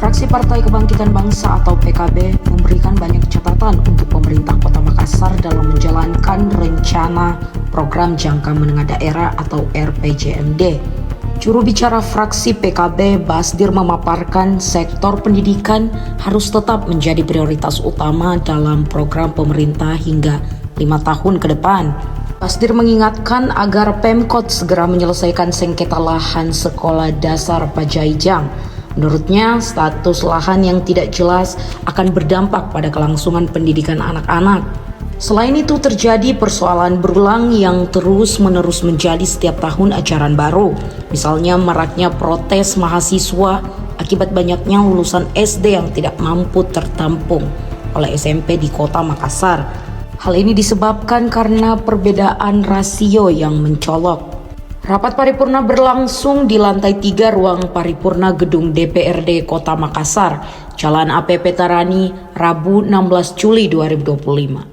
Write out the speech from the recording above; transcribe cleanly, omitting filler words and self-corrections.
Fraksi Partai Kebangkitan Bangsa atau PKB memberikan banyak catatan untuk pemerintah Kota Makassar dalam menjalankan rencana program jangka menengah daerah atau RPJMD. Juru bicara fraksi PKB Basdir memaparkan sektor pendidikan harus tetap menjadi prioritas utama dalam program pemerintah hingga 5 tahun ke depan. Basdir mengingatkan agar Pemkot segera menyelesaikan sengketa lahan sekolah dasar Pajaijang. Menurutnya, status lahan yang tidak jelas akan berdampak pada kelangsungan pendidikan anak-anak. Selain itu, terjadi persoalan berulang yang terus-menerus menjadi setiap tahun ajaran baru. Misalnya maraknya protes mahasiswa akibat banyaknya lulusan SD yang tidak mampu tertampung oleh SMP di Kota Makassar. Hal ini disebabkan karena perbedaan rasio yang mencolok. Rapat paripurna berlangsung di lantai 3 ruang paripurna gedung DPRD Kota Makassar, Jalan APP Tarani, Rabu 16 Juli 2025.